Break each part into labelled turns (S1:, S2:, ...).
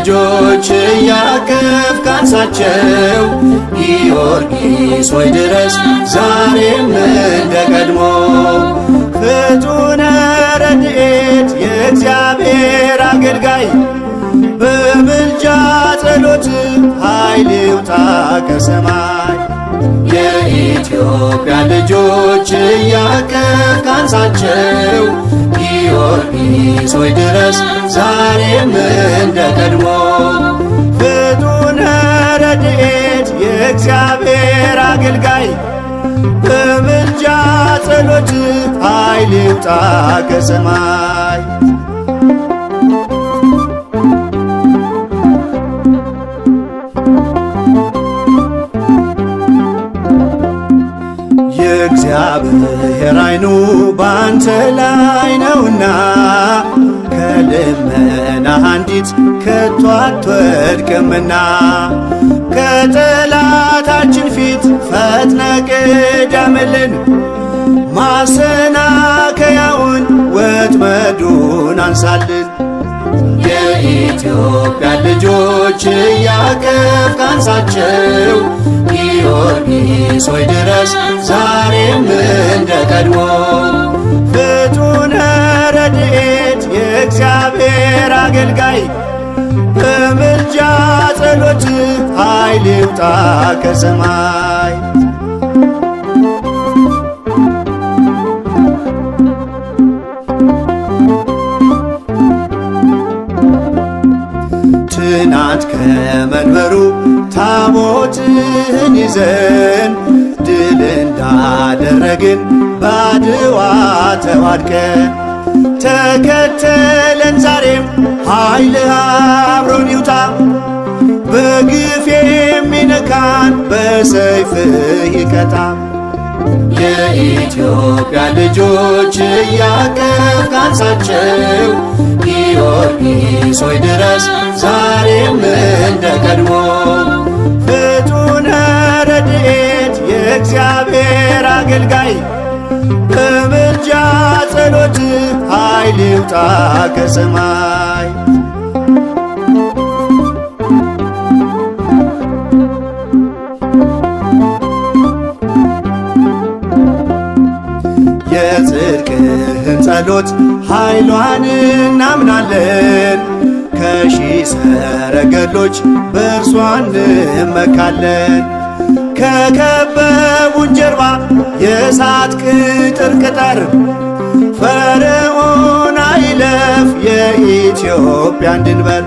S1: ልጆች እያቀፍክ አንሳቸው። ጊዮርጊስ ሆይ ድረስ ዛሬም እንደ ቀድሞ። ፍጡነ ረድኤት የእግዚአብሔር አገልጋይ በምልጃ ጸሎት ኃይል ይውጣ ከሰማይ። የኢትዮጵያ ልጆች እያቀፍክ አንሳቸው። ጊዮርጊስ ሆይ ድረስ ዛሬም እንደ ቀድሞ። ፍጡነ ረድኤት የእግዚአብሔር አገልጋይ በምልጃ ጸሎት ኃይል ይውጣ ከሰማይ። የእግዚአብሔር ዓይኑ ባንተ ላይ ነውና ከልመናህ አንዲት ከቶ አትወድቅምና። ከጠላታችን ፊት ፈጥነ ቅደምልን፣ ማሰናከያውን ወጥመዱን አንሳልን። የኢትዮጵያ ልጆች እያቀፍክ አንሳቸው። ጊዮርጊስ ሆይ ድረስ ዛሬም እንደ ቀድሞ። ፍጡነ ረድኤት የእግዚአብሔር አገልጋይ በምልጃ ጸሎት ኃይል ይውጣ ከሰማይ። ትናንት ከመንበሩ ታቦትህን ይዘን ድል እንዳደረግን ባድዋ ተዋድቀን ተከተለን ዛሬም ኃይልህ አብሮን ይውጣ። በግፍ የሚነካን በሰይፍህ ይቀጣ። የኢትዮጵያ ልጆች እያቀፍክ አንሳቸው። ጊዮርጊስ ሆይ ድረስ ዛሬም እንደ ቀድሞ። ፍጡነ ረድኤት የእግዚአብሔር አገልጋይ በምልጃ ጸሎት ኃይል ይውጣ ከሰማይ። የጽድቅህን ጸሎት ኃይሏን እናምናለን። ከሺህ ሰረገሎች በእርሷ እንመካለን። ከከበቡን ጀርባ የእሳት ቅጥር ቅጠር፣ ፈርዖን አይለፍ የኢትዮጵያን ድንበር።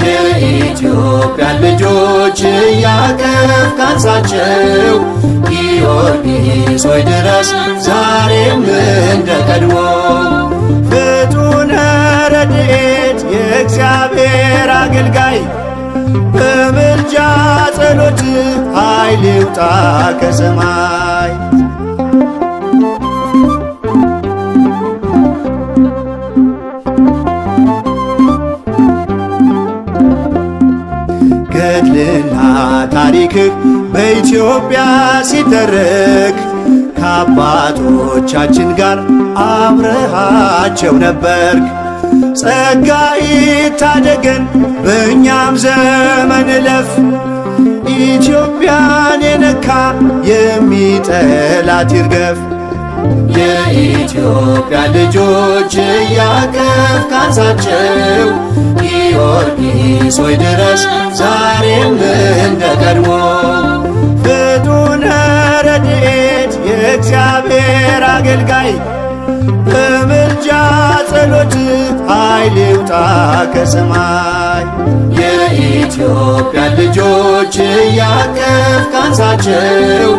S1: የኢትዮጵያ ልጆች እያቀፍክ አንሳቸው። ጊዮርጊስ ሆይ ድረስ ዛሬም እንደ ቀድሞ። ፍጡነ ረድኤት የእግዚአብሔር አገልጋይ በምልጃ ጸሎት ኃይል ይውጣ ከሰማይ። ገድልና ታሪክህ በኢትዮጵያ ሲተረክ ከአባቶቻችን ጋር አብረሃቸው ነበርክ። ጸጋ ይታደገን በእኛም ዘመን እለፍ። ኢትዮጵያን የነካ የሚጠላት ይርገፍ። የኢትዮጵያ ልጆች እያቀፍክ አንሳቸው። ጊዮርጊስ ሆይ ድረስ ዛሬም እንደ ቀድሞ። ፍጡነ ረድኤት የእግዚአብሔር አገልጋይ በምልጃ ጸሎት ኃይል ይውጣ ከሰማይ። የኢትዮጵያ ልጆች እያቀፍክ አንሳቸው።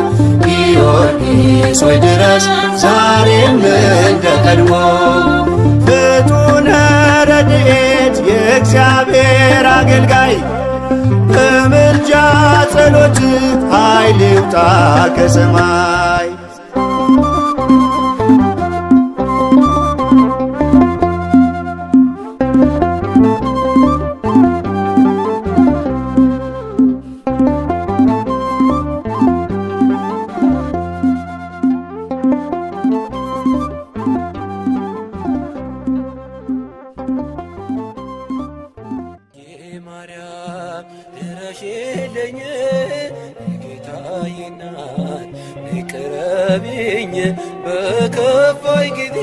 S1: ጊዮርጊስ ሆይ ድረስ ዛሬም እንደ ቀድሞ። ፍጡነ ረድኤት የእግዚአብሔር አገልጋይ በምልጃ ጸሎት ኃይል ይውጣ ከሰማይ።
S2: እናት ነይ ቅረቢኝ በከፋኝ ጊዜ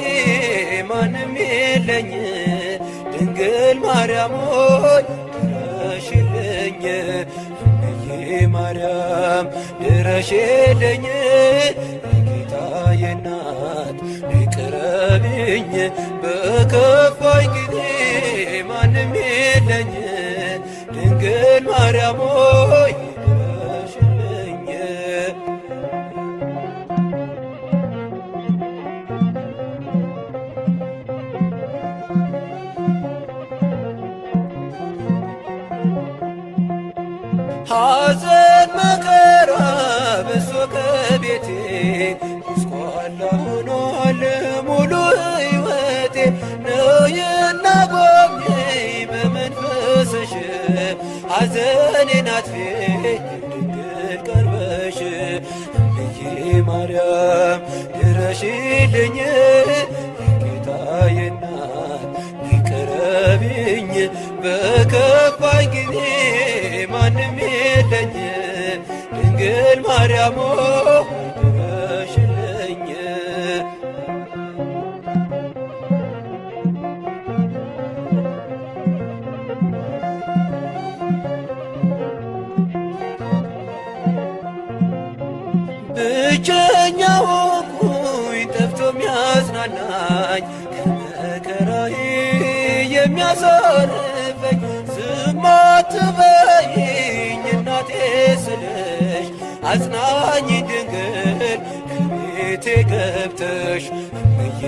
S2: ማንም የለኝ ድንግል ማርያም ሆይ ድረሽልኝ እምዬ ማርያም ድረሽልኝ የጌታዬ እናት ነይ ቅረቢኝ በከፋኝ ጊዜ ማንም የለኝ ድንግል ማርያም ሆይ ድረሽልኝ። ሐዘን መከራ በዝቶ ከቤቴ ጎስቋላ ሆኗል ሙሉ ሕይወቴ ነይና ጎብኚኝ በመንፈስሽ ሐዘኔን አጥፊኝ ድንግል ቀርበሽ እምዬ ማርያም ድረሽልኝ የጌታዬ እናት ነይ ቅረቢኝ በከፋኝ ጊዜ ማንም የለኝ ድንግል ማርያም ድረሽልኝ። ብቸኛ ሆንኩኝ ጠፍቶ የሚያጽናናኝ ከመከራዬ የሚያሳርፈኝ ዝም አትበይኝ እናቴ ስልሽ አጽናኝ ድንግል ከቤቴ ገብተሽ እምዬ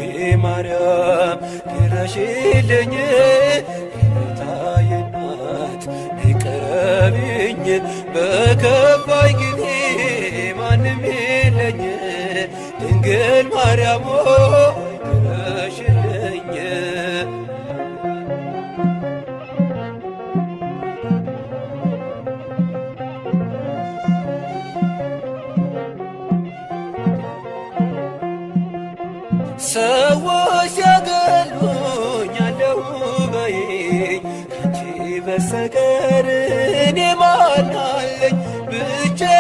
S2: ማርያም ድረሽልኝ የጌታዬ እናት ነይ ቅረቢኝ በከፋኝ ጊዜ ማንም የለኝ ድንግል ማርያም ድረሽልኝ። ሰዎች ሲያገሉኝ አለሁ በይኝ ካንቺ በስተቀር እኔ ማን አለኝ ብቸኝነቴን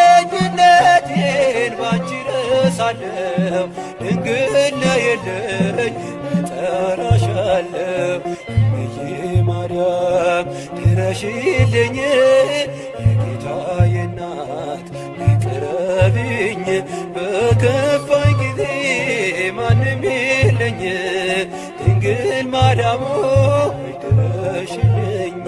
S2: ባንቺ ረሳለሁ ድንግል ነይልኝ እጠራሻለሁ እምዬ ማርያም ድረሽልኝ የጌታዬ እናት ነይ ቅረቢኝ በከፋኝ ጊዜ ማንም የለኝ ድንግል ማርያም ድረሽልኝ።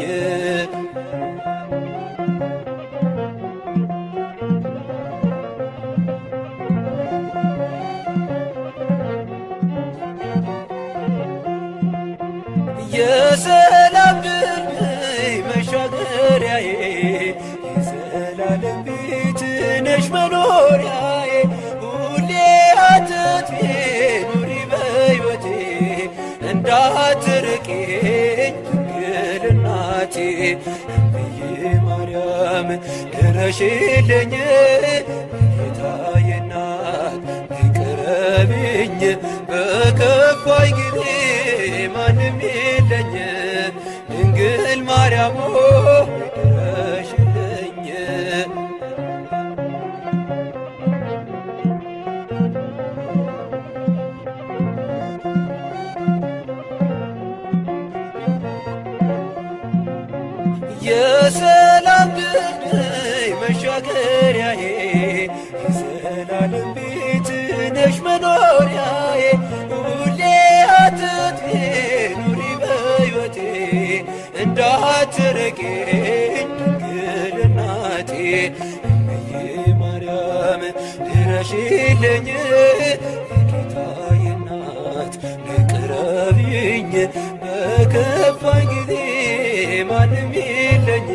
S2: የሰላም ድልድይ መሻገሪያዬ የዘላለም ቤት ነሽ መኖሪያዬ ሁሌ አትጥፊ ኑሪ በሕይወቴ እንዳትርቂኝ ድንግል እናቴ እምዬ ማርያም ድረሽልኝ የጌታዬ እናት ነይ ቅረቢኝ በከፋኝ ጊዜ ማንም የለኝ ድንግል ማርያም ድረሽልኝ። የሰላም ድልድይ መሻገሪያዬ የዘላለም ቤት ነሽ መኖሪያዬ ሁሌ አትጥፊ ኑሪ በሕይወቴ እንዳትርቂኝ ድንግል እናቴ እምዬ ማርያም ድረሽልኝ የጌታዬ እናት ነይ ቅረቢኝ በከፋኝ ጊዜ ማንም የለኝ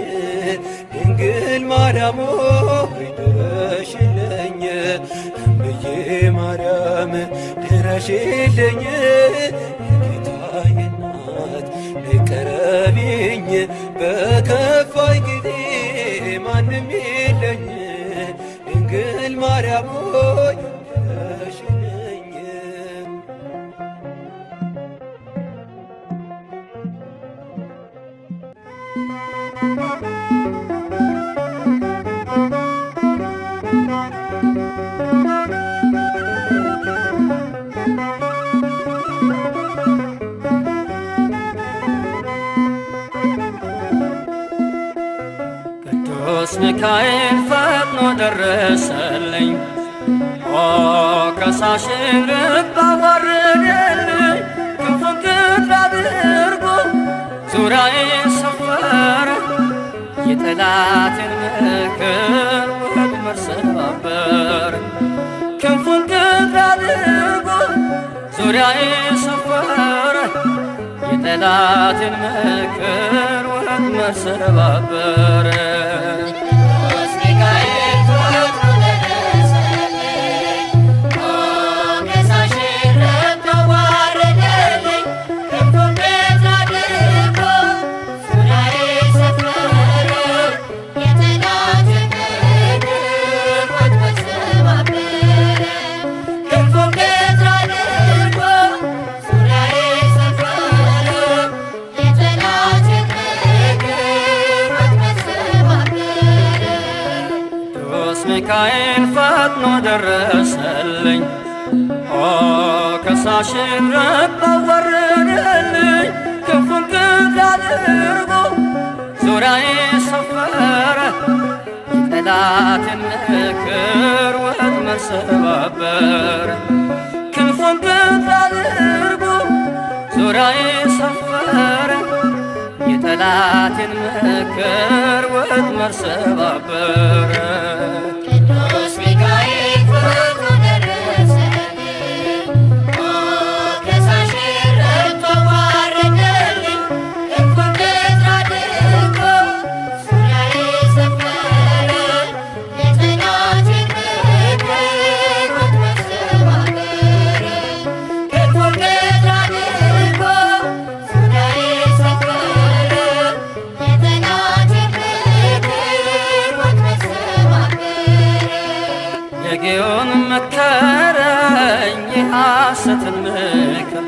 S2: ድንግል ማርያም ድረሽልኝ እምዬ ማርያም ድረሽልኝ የጌታዬ እናት ነይ ቅረቢኝ በከፋኝ ጊዜ ማንም የለኝ ድንግል ማርያም ድረሽልኝ።
S1: Thank you.
S3: ሚካኤል ፈጥኖ ደረሰልኝ። ኦ ከሳሽን ልብ አዋረደልኝ። ክንፉን ቅጥር አድርጎ ዙሪያዬን ሰፈረ። የጠላትን ምክር ወጥመድ ሰባበረ። ክንፉን ቅጥር አድርጎ ዙሪያዬን ሰፈረ። የጠላትን ምክር ወጥመድ ሰባበረ። ሚካኤል ፈጥኖ ደረሰልኝ። ኦ ከሳሽን ረብ አዋረደልኝ። ክንፉን ቅጥር አድርጎ ዙሪያዬን ሰፈረ። የጠላትን ምክር ወጥመድ ሰባበረ። ክንፉን ቅጥር አድርጎ ዙሪያዬን ሰፈረ። የጠላትን ምክር ወጥመድ ሰባበረ። ጌዮን መከረኝ የሐሰትን ምክር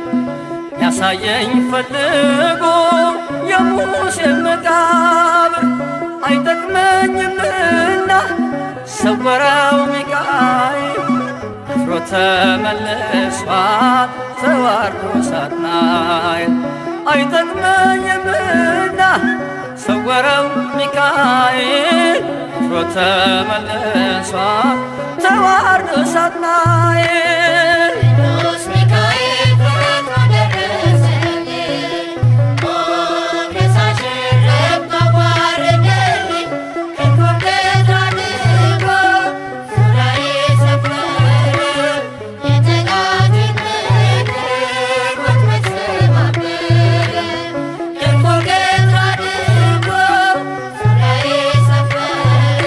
S3: ያሳየኝ ፈልጎ የሙሴን መቃብር አይጠቅመኝምና ሰወረው ሚካኤል አፍሮ ተመልሷል ተዋርዶ ሳጥናኤል አይጠቅመኝምና ሰወረው ሚካኤል አፍሮ ተመልሷል ተዋርዶ ሳጥናኤል። ቅዱስ ሚካኤል ፈጥኖ ደረሰልኝ። ኦ ከሳሽን ረብ አዋረደልኝ። ክንፉን ቅጥር አድርጎ ዙሪያዬን ሰፈረ። የጠላትን ምክር ወጥመድ ሰባበረ። ክንፉን ቅጥር አድርጎ ዙሪያዬን ሰፈረ።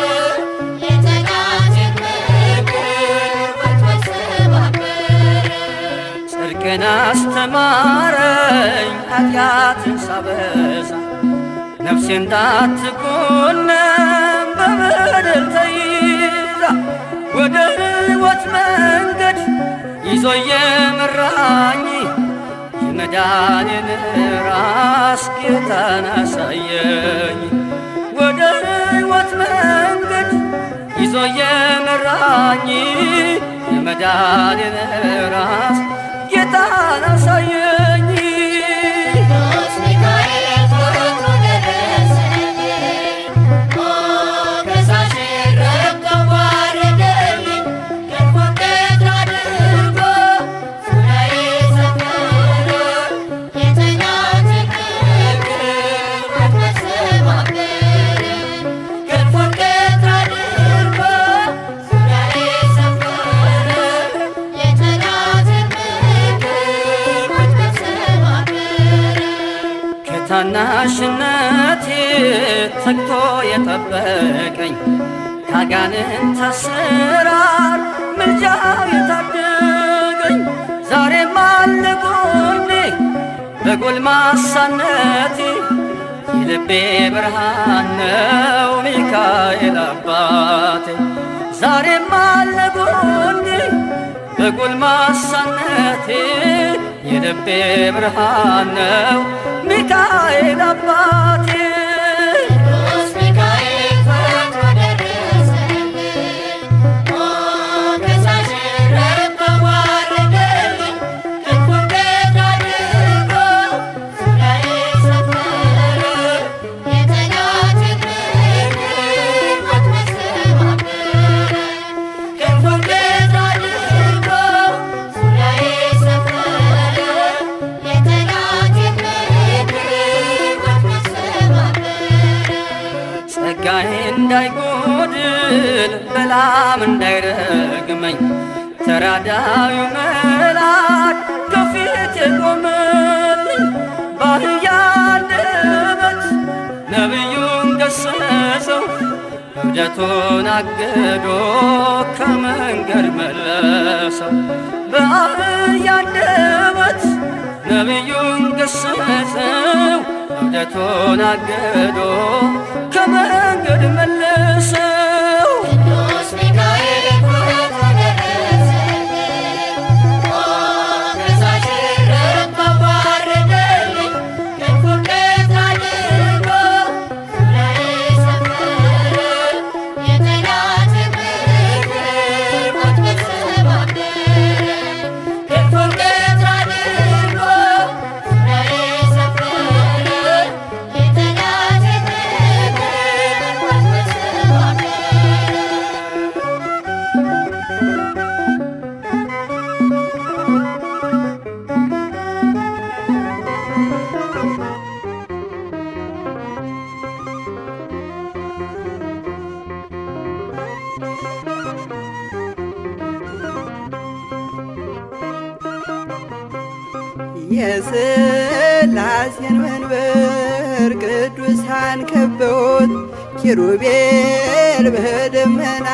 S3: ጽድቅን አስተማረኝ ኃጢአትን ሳበዛ ነፍሴ እንዳትኮነን በበደል ተይዛ ወደ ሕይወት መንገድ ይዞ የመራኝ የመዳኔን ራስ ጌታን አሳየኝ። ወደ ሕይወት መንገድ ይዞ የመራኝ የመዳኔን ራስ ጌታን አሳየኝ። ቅዱስ ሚካኤል ፈጥኖ ደረሰልኝ። ኦ ከሳሽን ረብ አዋረደልኝ። ክንፉን ቅጥር አድርጎ ዙሪያዬን ሰፈረ። የጠላትን ምክር ወጥመድ ሰባበረ። ክንፉን ቅጥር አድርጎ ዙሪያዬን ሰፈረ። የጠላትን ከታናሽነቴ ተግቶ የጠበቀኝ ካጋንንት አሰራር ምልጃው የታደገኝ ዛሬም አለ ጎኔ በጎልማሳነቴ የልቤ ብርሃን ነው ሚካኤል አባቴ። ዛሬም አለ ጎኔ በጎልማሳነቴ የልቤ ብርሃን ነው ሚካኤል አባቴ። ቅዱስ ሚካኤል ፈጥኖ ደረሰልኝ። ኦ ከሳሽን ረብ አዋረደልኝ። ክንፉን ቅጥር አድርጎ ዙሪያዬን ሰፈረ። የጠላትን ምክር እንዳይጎድል በላም እንዳይረግመኝ ተራዳዩ መልአክ ከፊቴ ቆመልኝ። በአህያ አንደበት ነቢዩን ገሰጸው እብደቱን አግዶ ከመንገድ መለሰው። በአህያ አንደበት ነቢዩን ገሰጸው እብደቱን አግዶ ከመንገድ መለሰው።
S4: ቅዱስ ሚካኤል ፈጥኖ ደረሰልኝ፣ ከሳሽረት አዋረደልኝ። ክንፉን ቀጥ አድርጎ ዙሪያዬ ሰፈረ፣ የጠላቴን ምክር ወጥመድ ሰባበረ። ክንፉን ቀጥ አድርጎ ዙሪያዬ ሰፈረ፣ የጠላቴን ምክር ወጥመድ ሰባበረ።
S5: የሥላሴን መንበር ቅዱሳን ከበውት ኪሩቤል በደመና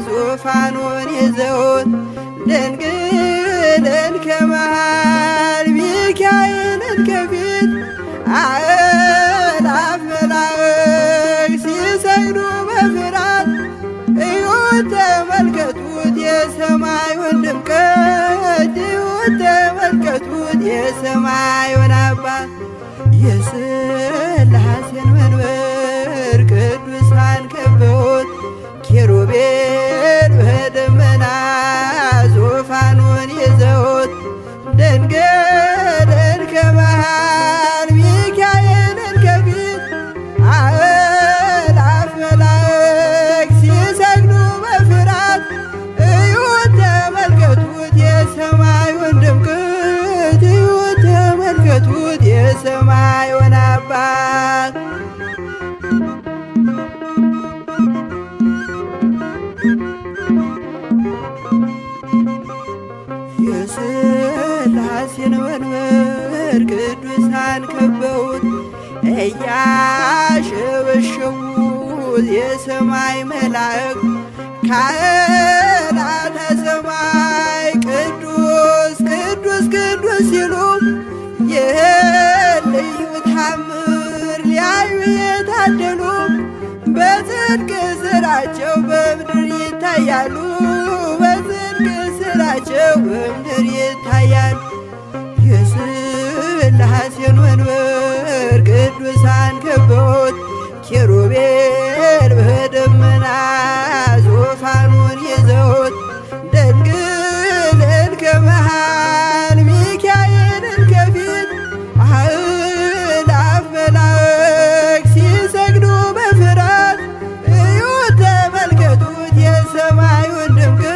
S5: ዙፋኑን ይዘውት ድንግልን ከመሃል ሚካኤልን ከፊት አእላፍ መላእክት ሲሰግዱ በፍርሃት እዩት ተመልከቱት የሰማዩን ድምቀት እዩት ተመልከቱት የሰማዩን አባት የሥላሴን መንበር ቅዱሳን ከበውት ኪሩቤል በደመና ዙፋኑን ይዘውት ድንግልን ከመሃል ሚካኤልን ከፊት አእላፍ መላእክት ሲሰግዱ በፍርሃት እዩት ተመልከቱት የሰማዩን ድምቀት እዩት ተመልከቱት የሰማዩን አባት የሥላሴን መንበር ቅዱሳን ከበውት እያሸበሸቡት የሰማይ መላእክት ካህናተ ሰማይ ቅዱስ ቅዱስ ቅዱስ ሲሉ ይህን ልዩ ታምር ሊያዩ የታደሉ በጽድቅ ሥራቸው በምድር ይታያሉ፣ በጽድቅ ሥራቸው በምድር ይታያሉ። የሥላሴን መንበር ቅዱሳን ከበውት ኪሩቤል በደመና ዙፋኑን ይዘውት ድንግልን ከመሃል ሚካኤልን ከፊት አእላፍ መላእክት ሲሰግዱ በፍርሃት እዩት ተመልከቱት የሰማዩን ድምቀት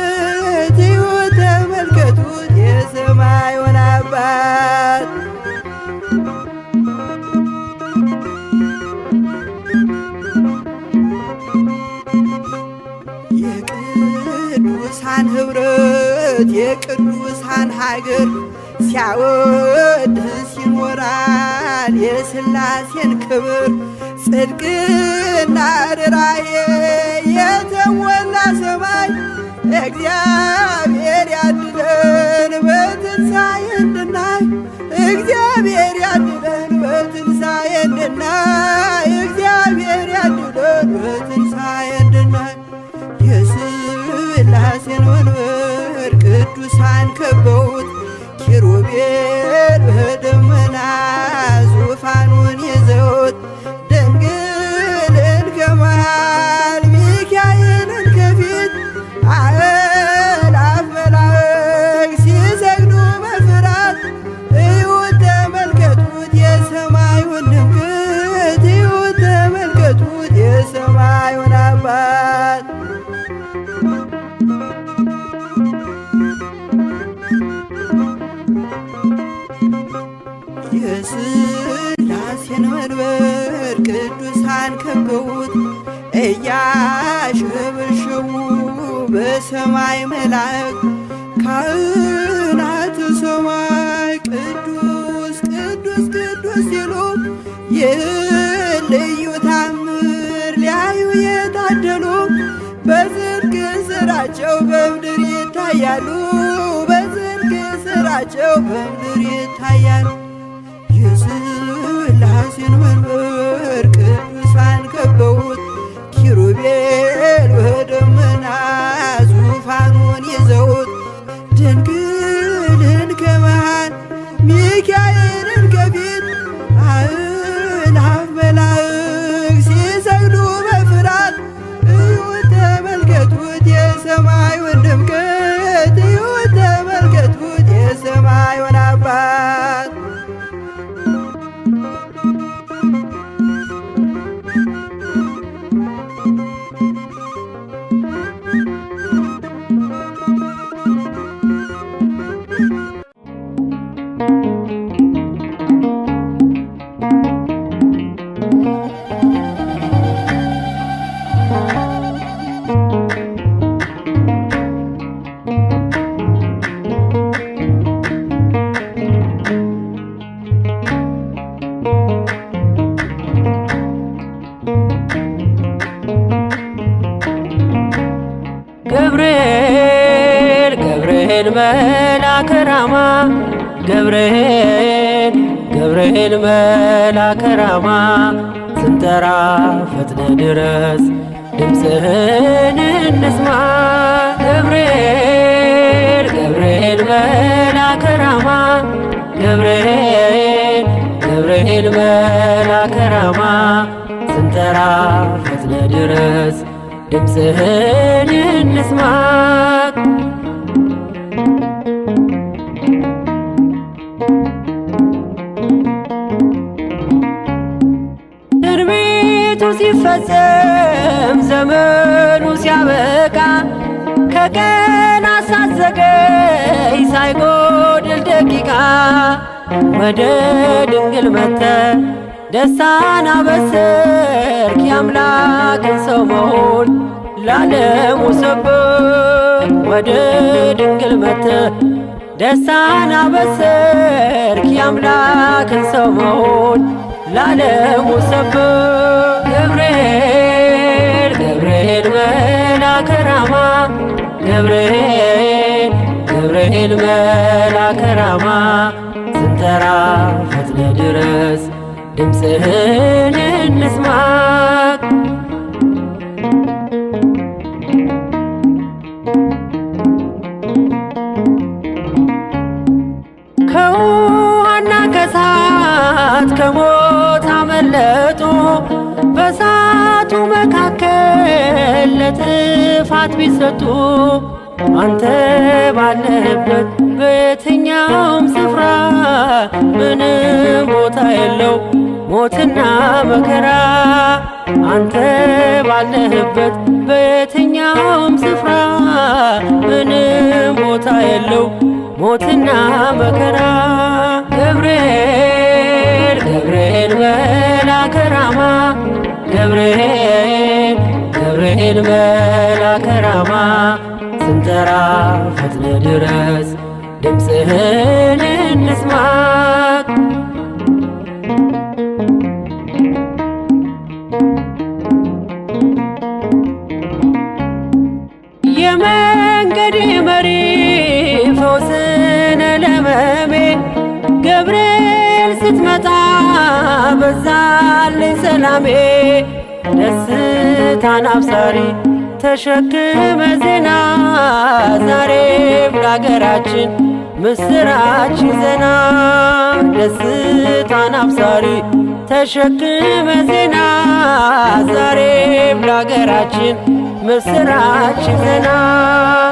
S5: እዩት ተመልከቱት የሰማዩን አባት የቅዱሳን ኅብረት የቅዱሳን ሀገር ሲያወድስ ይኖራል የሥላሴን ክብር ጽድቅና ርራዬ የተሞላ ሰማይ እግዚአብሔር ያድነን በትንሣኤ እንድናይ እግዚአብሔር ያድነን በትንሣኤ እንድናይ እግዚአብሔር ያድነን በትንሣኤ እንድናይ የሥላሴን መንበር ቅዱሳን ከበውት ኪሩቤል በደመና ዙፋኑን ይዘውት ድንግልን ከመሃል ሚካኤልን ከፊት አእላፍ መላእክት ሲሰግዱ በፍርሃት እዩት ተመልከቱት የሰማዩን ድምቀት እዩት ተመልከቱት የሰማዩን አባት የሥላሴን መንበር ቅዱሳን ከበውት እያሸበሸቡ በሰማይ መላእክት ካህናተ ሰማይ ቅዱስ ቅዱስ ቅዱስ ሲሉ ይህን ልዩ ታምር ሊያዩ የታደሉ በጽድቅ ስራቸው በምድር ይታያሉ። በጽድቅ ስራቸው በምድር ይታያሉ። የሥላሴን መንበር ቅዱሳን ከበውት ኪሩቤል በደመና ዙፋኑን ይዘውት ድንግልን ከመሃል ሚካኤልን ከፊት አእላፍ መላእክት ሲሰግዱ በፍርሃት እዩት ተመልከቱት የሰማዩን ድምቀት እዩት ተመልከቱት የሰማዩን አባት
S3: ገብርኤል ገብርኤል መልአከ ራማ ገብርኤል ገብርኤል መልአከ ራማ ስንጠራ ፈጥነ ድረስ ድምፅህን እንስማ። ገብርኤል ገብርኤል መልአከ ራማ ገብርኤል ገብርኤል መልአከ ራማ ስንጠራ ፈጥነ ድረስ ድምፅህን እንስማ። ትንቢቱ ሲፈጸም ዘመኑ ሲያበቃ ከቀናት ሳትዘገይ ሳይጎድል ደቂቃ ወደ ድንግል መጥተህ ደስታን አበሰርክ የአምላክን ሰው መሆን ለዓለሙ ሰበክ። ወደ ድንግል መጥተህ ደስታን አበሰርክ የአምላክን ሰው መሆን ለዓለሙ ሰበክ። ገብርኤል ገብርኤል መልአከ ራማ ገብርኤል ገብርኤል መልአከ ራማ ስንጠራ ፈጥነ ድረስ ድምፅህን እንስማ። ከውሃና ከእሳት ከሞት አመለጡ በእሳቱ መካከል ለጥፋት ቢሰጡ አንተ ባለህበት በየትኛውም ስፍራ ምንም ቦታ የለው ሞትና መከራ። አንተ ባለህበት በየትኛውም ስፍራ ምንም ቦታ የለው ሞትና መከራ። ገብርኤል ገብርኤል መልአከ ራማ ገብርኤል ገብርኤል መልአከ ራማ ስንጠራ ፈጥነ ድረስ ድምፅህን እንስማ። የመንገዴ መሪ ፈውስነ ለሕመሜ ገብርኤል ስትመጣ በዛልኝ ሰላሜ። ደስታን አብሳሪ ተሸክመ ዜና ዛሬም ለአገራችን ምስራች ይዘና። ደስታን አብሳሪ ተሸክመ ዜና ዛሬም ለአገራችን ምስራች ይዘና።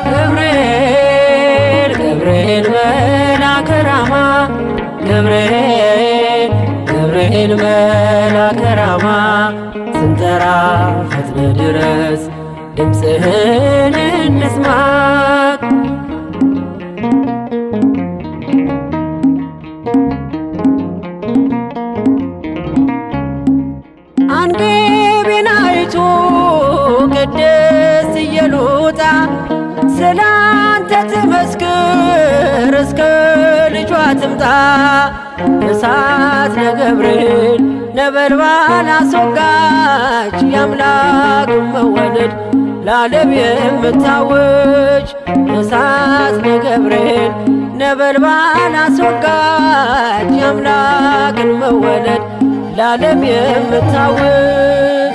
S3: ገብርኤል ገብርኤል መልአከ ራማ ገብርኤል ገብርኤል መልአከ ራማ ስንጠራ ፈጥነ ድረስ ድምፅህን እንስማ። አንገቤን አይቶ ስላንተ ትመስክር እስከ ልጇ ትምጣ። እሳት ለገብርኤል ነበልባል አስወጋች የአምላክን መወለድ ለዓለም የምታውጅ። እሳት ለገብርኤል ነበልባል አስወጋች የአምላክን መወለድ ለዓለም የምታውጅ።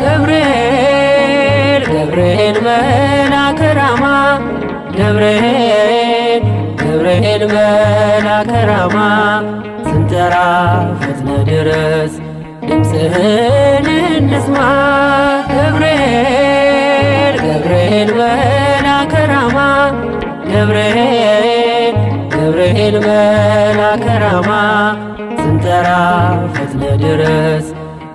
S3: ገብርኤል ገብርኤል መልአከ ራማ ገብርኤል ገብርኤል መልአከ ራማ ስንጠራ ፈጥነ ድረስ ድምፅህን እንስማ። ገብርኤል ገብርኤል መልአከ ራማ ገብርኤል ገብርኤል መልአከ ራማ ስንጠራ ፈጥነ ድረስ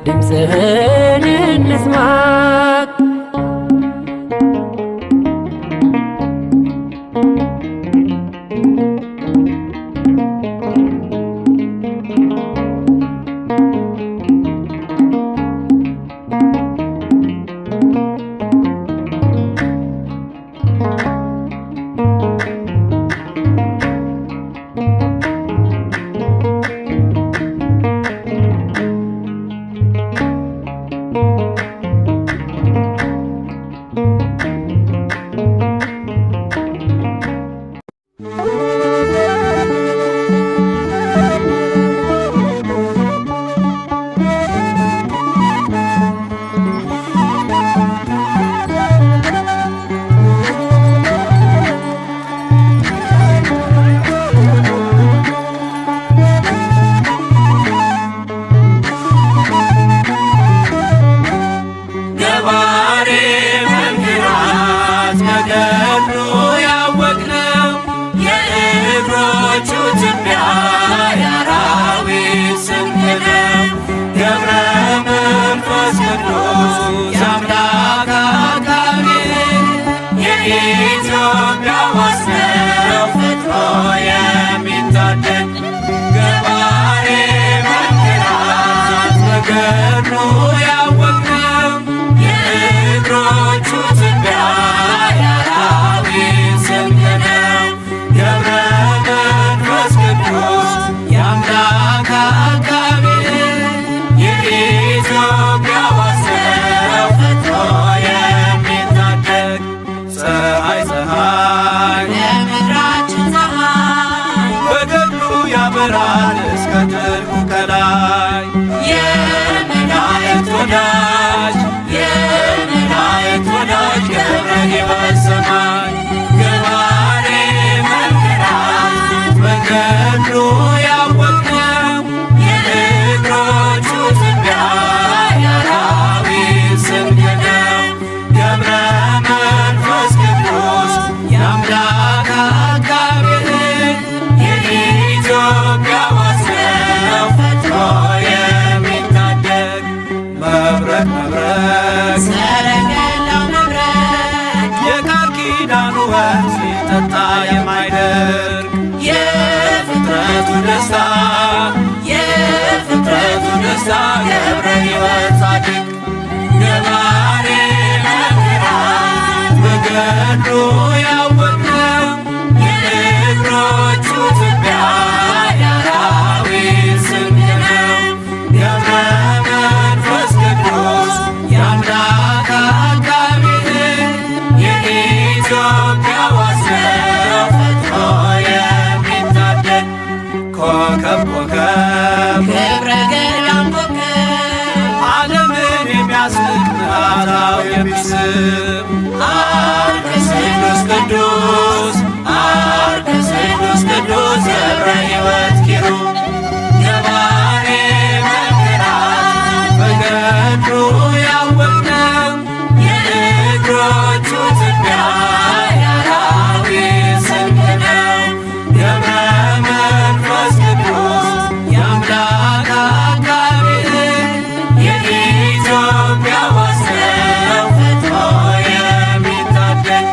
S3: ድምፅህን እንስማ።
S2: ያበራል እስከ ጥልቁ ከላይ የመላእክት ወዳጅ የመላእክት ወዳጅ ገብረ ሕይወት ሰማይ ገባሬ መንገራት መንገዱ ያወቅነው የእግሮቹ ትቢያ የአራዊት ስንቅ ነው ገብረ መንፈስ ቅዱስ የአምላክ አጋቤ ኢትዮጵያ ዋስነው ፈጥሮ የሚታደግ መብረቅ መብረቅ
S4: ሰረገላው መብረቅ
S2: የቃል ኪዳኑ ወንዝ ሲጠጣ የማይደርቅ የፍጥረቱ ደስታ የፍጥረቱ ደስታ ገብረ ሕይወት ጻድቅ ገባሬ መንገራት መንገዱ ያወቅነው የእግሮቹ ትቢያ የአራዊት ስንቅ ነው ገብረ መንፈስ ቅዱስ የአምላክ አጋቤ የኢትዮጵያ ዋስነው ፈጥሮ የሚታደግ ኮከብ ኮከብ
S4: ገብረ ገዳም ኮከብ
S2: ዓለምን የሚያስንቅ ምዕራታው የሚስብ አርከስ ቅዱስ ቅዱስ አርከስ ቅዱስ ቅዱስ ገብረ ሕይወት ኪሩብ ገባሬ መንገራት መንገዱ ያወቅነው የእግሮቹ ትቢያ የአራዊት ስንቅ ነው ገብረ መንፈስ ቅዱስ የአምላክ አጋቤ የኢትዮጵያ ዋስነው ፈጥሮ የሚታደግ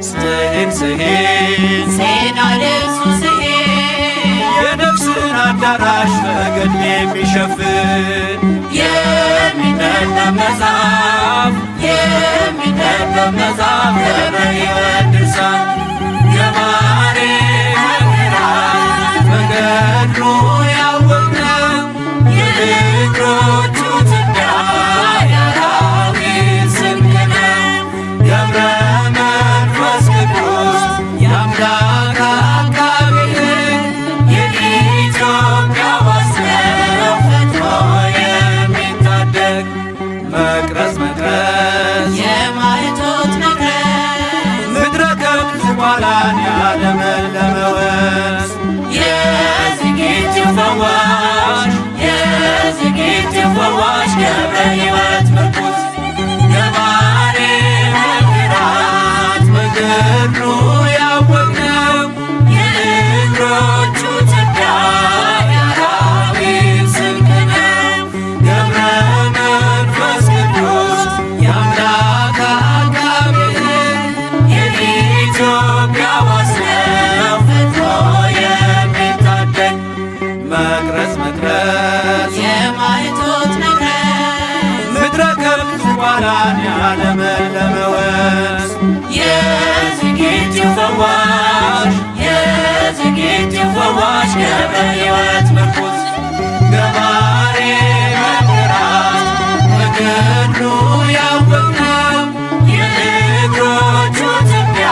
S2: ስሂን ስሂን
S4: ዜና ልብሱ ስሄድ
S2: የነፍስን አዳራሽ በገድል የሚሸፍን የሚነበብ መጽሐፍ የሚነበብ መጽሐፍ ገብረ ሕይወት ድርሳን የማርያም መንገራት በገድሉ ያወቅነው የእግሮቹ ትቢያ የአራዊት ስንቅ ነው። ገብረ መንፈስ ቅዱስ የአምላክ አቃቤ ሕግ የኢትዮጵያ ዋስ ነው ፈጥኖ የሚታደግ መቅረዝ መቅረዝ
S4: የማይቶት መቅረዝ
S2: ምድረ ከብት ዝቋላን ያለመለመ ወንዝ
S4: የዝግጅት ፈዋሽ የዝግጅት ፈዋሽ
S2: ገብረ ሕይወት ምርኩዝ የማርያም መንገራት በገድሉ ያወቅነው የእግሮቹ ትቢያ የአራዊት ስንቅ ነው። ገብረ መንፈስ ቅዱስ የአምላክ አቃቤ ሕግ የኢትዮጵያ ዋስ ነው ፈጥኖ የሚታደግ መቅረዝ መቅረዝ
S4: የማይቶት መቅረዝ
S2: ምድረ ከብት ዝቋላን ያለመለመ ወንዝ የዝግጅት ፈዋሽ ፈዋሽ ገብረ ሕይወት ምርኩዝ ገባሬ መንገራት በገድሉ ያወቅነው የእግሮቹ ትቢያ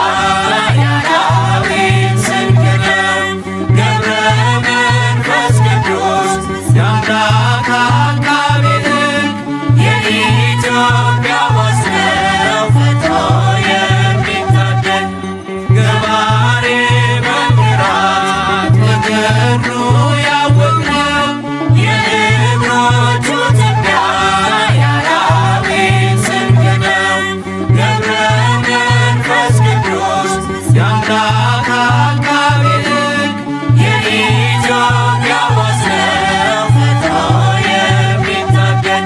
S2: የአራዊት ስንቅ ነው። ገብረ መንፈስ ቅዱስ የአምላክ አቃቤ ሕግ የኢትዮጵያ ዋስ ነው ፈጥኖ የሚታደግ ገባሬ መንገራት በገድሉ ያወቅነው የእግሮቹ ትቢያ የአራዊት ስንቅ ነው። ገብረ መንፈስ ቅዱስ የአምላክ አቃቤ ሕግ የኢትዮጵያ ዋስ ነው ፈጥኖ የሚታደግ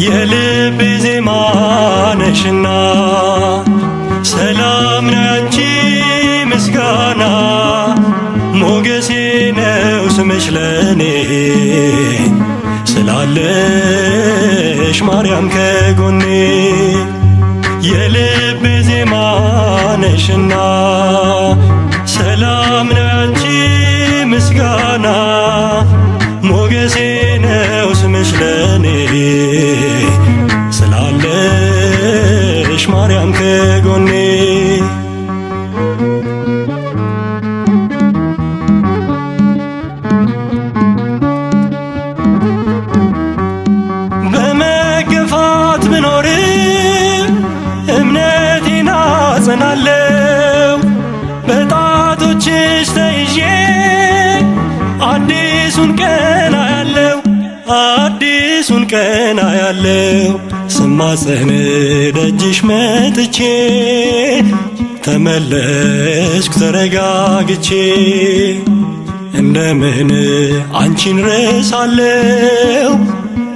S1: የልቤ ዜማ ነሽና ሰላም ነው ያንቺ ምስጋና ሞገሴ ነው ስምሽ ለኔ ስላለሽ ማርያም ከጎኔ የልቤ ዜማ ነሽና ሰላም ነው ያንቺ ምስጋና ሞገሴ ነው ስምሽ ለኔ ስላለሽ ማርያም ከጎኔ በመገፋት ብኖርም እምነቴን አጸናለው በጣቶችሽ ተይዤ አዲሱን ቀን አያለው አዲሱን ቀን አያለው ስማጸን ደጅሽ መጥቼ ተመለስኩ ተረጋግቼ እንደምን አንቺን ረሳለው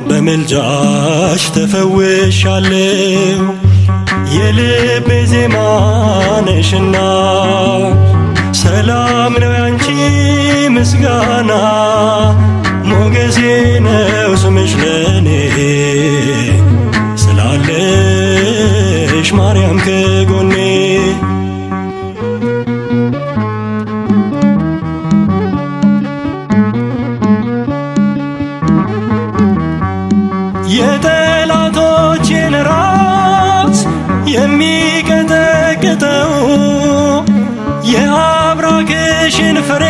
S1: በምልጃሽ ተፈውሻለው የልቤ ዜማ ነሽና ሰላም ነው ያንቺ ምስጋና ሞገሴ ነው ስምሽ ለኔ ስላለሽ ማርያም ከጎኔ የጠላቶቼን ራስ የሚቀጠቅጠው የአብራክሽን ፍሬ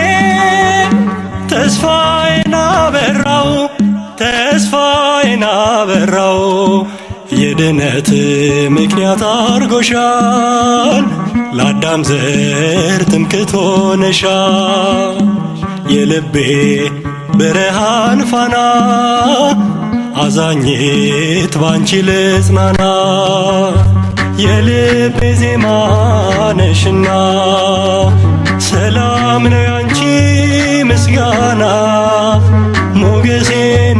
S1: ተስፋዬን አበራው የድነት ምክንያት አርጎሻል ለአዳም ዘር ትምክህት ሆነሻል የልቤ ብርሃን ፋና አዛኝት ባንቺ ልጽናና የልቤ ዜማ ነሽና ሰላም ነው ያንቺ ምስጋና ሞገሴ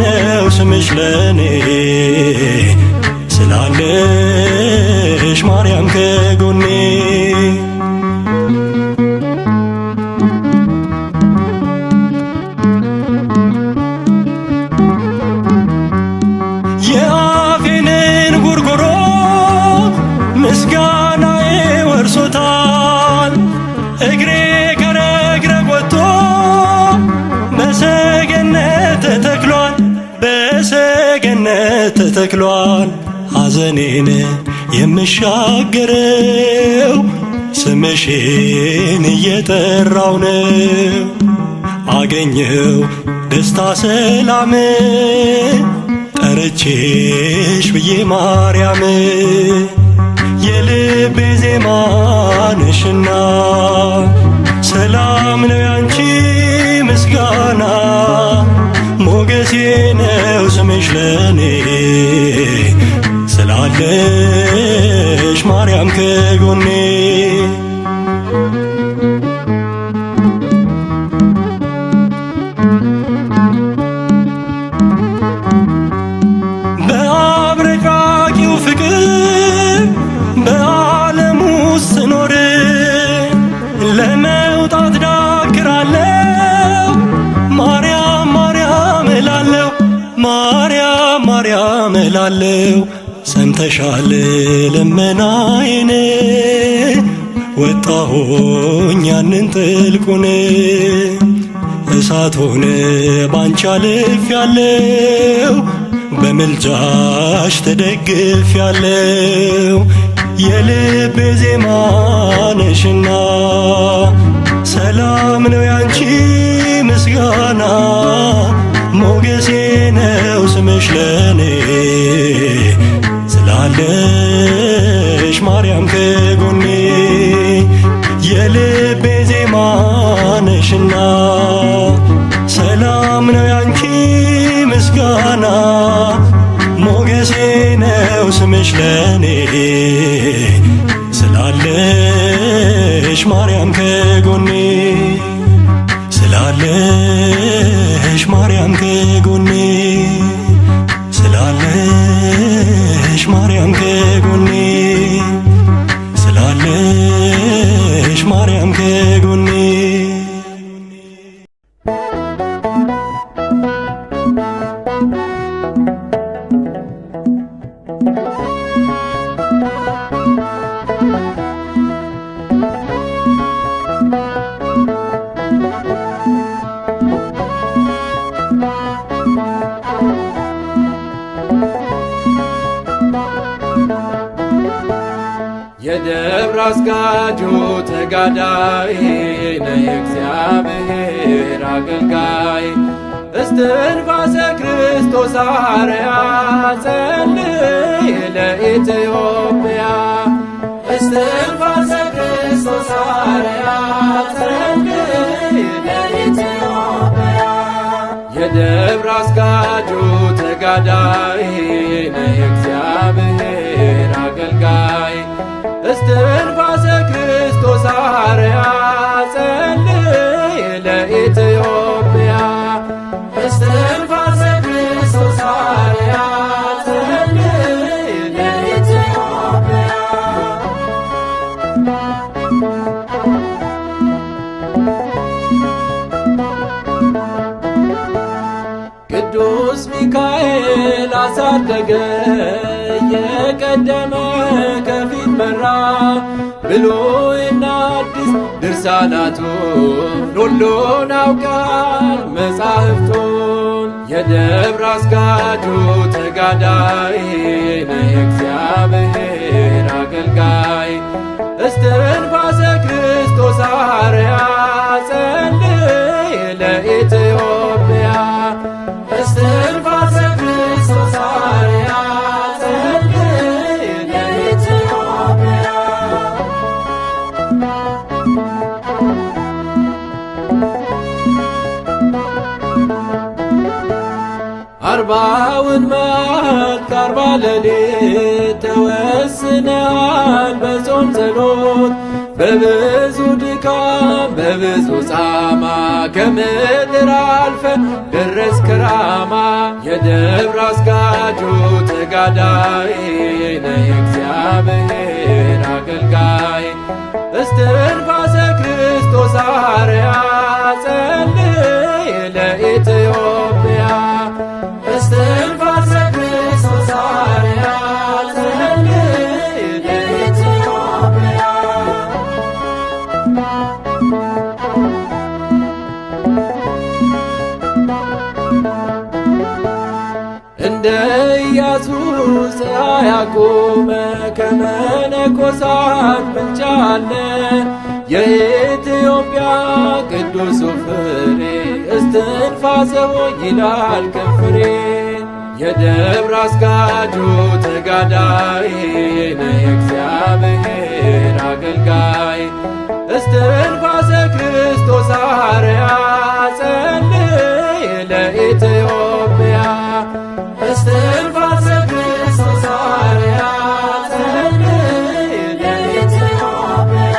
S1: ነው ስምሽ ለኔ ስላለሽ ማርያም ከጎኔ የአፌንን ጉርጉሮ ምስጋናዬ ወርሶታል እግሬ ከረግረግ ወጥቶ በሰገነት ተተክሏል በሰገነት ተተክሏል ሐዘኔን የምሻገረው ስምሽን እየጠራው ነው አገኘው ደስታ ሰላም ጠርቼሽ ብዬ ማርያም የልቤ ዜማ ነሽና ሰላም ነው ያንቺ ምስጋና ሞገሴ ነው ስምሽ ለኔ ስላለሽ ማርያም ከጎኔ በአብረቃቂው ፍቅር በዓለም ውስጥ ስኖር ለመውጣት ዳክራለሁ ማርያም ማርያም እላለሁ ማርያም ማርያም እላለሁ ሰምተሻል ልመናዬን ወጣሁኝ ያንን ጥልቁን እሳት ሆነ ባንቺ አልፌያለሁ በምልጃሽ ተደግፌያለሁ የልቤ ዜማ ነሽና ሰላም ነው ያንቺ ምስጋና ሞገሴ ነው ስምሽ ለኔ ስላለሽ ማርያም ከጎኔ የልቤ ዜማ ነሽና ሰላም ነው ያንቺ ምስጋና ሞገሴ ነው ስምሽ ለኔ ስላለሽ ማርያም ከጎኔ ስላለሽ ማርያም ከጎኔ ስላለሽ ማርያም ከጎኔ ስላለሽ ማርያም ከጎኔ
S2: የደብረ አስጋጁ ተጋዳይ ነህ እግዚአብሔር አገልጋይ እስትንፋሰ ክርስቶስ አርያ ጸልይ ለኢትዮጵያ እስትንፋሰ ክርስቶስ አርያ ጸልይ ለኢትዮጵያ የደብረ አስጋጁ ተጋዳይ ነህ እግዚአብሔር አገልጋይ እስትንፋሰ ክርስቶስ አርያ ጸልይ ለኢትዮጵያ እስትንፋሰ ክርስቶስ አርያ ጸልይ ለኢትዮጵያ ቅዱስ ሚካኤል አሳደገ የቀደመ ከፊት መራ ብሉይና አዲስ ድርሳናቱን ሁሉን አውቃል መጻሕፍቱን የደብረ አስጋጁ ተጋዳይ ነህ እግዚአብሔር አገልጋይ እስትንፋሰ ክርስቶስ አርያ ጸልይ ለኢትዮጵያ እስትንፋሰ ክርስቶስ አርያ ጸልይ ለኢትዮጵያ 40ውን መዓልት 40 ሌሊት ተወስነሃል በጾም ጸሎት በብዙ ድካም በብዙ ጻማ ከምድር አልፈ ደረስክ ራማ። የደብር አስጋጁ ተጋዳይ ነህ የእግዚአብሔር አገልጋይ እስትንፋሰ ክርስቶስ አርያ ጸልይ ለኢትዮጵያ እስትንፋሰ ክርስቶስ አርያ ጸልይ ለኢትዮጵያ። እንደ ኢያሱ ፀሐይ አቆመ ከመነኮሳት ብልጫ አለ የኢትዮጵያ ቅዱሱ ፍሬ እስትንፋሰ ሆይ ይላል ከንፈሬ። የደብር አስጋጁ ተጋዳይ ነህ የእግዚአብሔር አገልጋይ እስትንፋሰ ክርስቶስ አርያ ጸልይ ለኢትዮጵያ እስትንፋሰ ክርስቶስ አርያ ጸልይ ለኢትዮጵያ።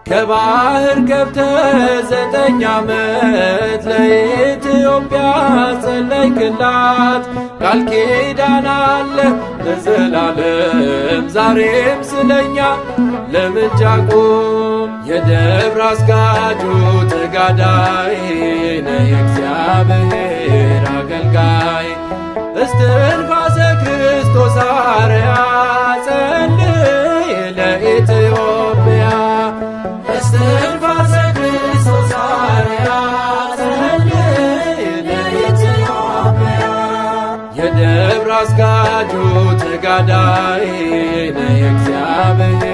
S2: ከባህር ገብተህ 9 ዓመት ለኢትዮጵያ ጸለይክላት ቃል ኪዳን አለ ለዘላለም ዛሬም ስለኛ ለምልጃ ቁም። የደብር አስጋጁ ተጋዳይ ነህ የእግዚአብሔር አገልጋይ እስትንፋሰ ክርስቶስ አርያ ጸልይ ለኢትዮጵያ እስትንፋሰ ክርስቶስ አርያ ጸልይ ለኢትዮጵያ። የደብር አስጋጁ ተጋዳይ ነህ የእግዚአብሔር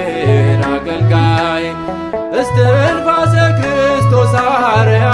S2: አገልጋይ እስትንፋሰ ክርስቶስ አርያ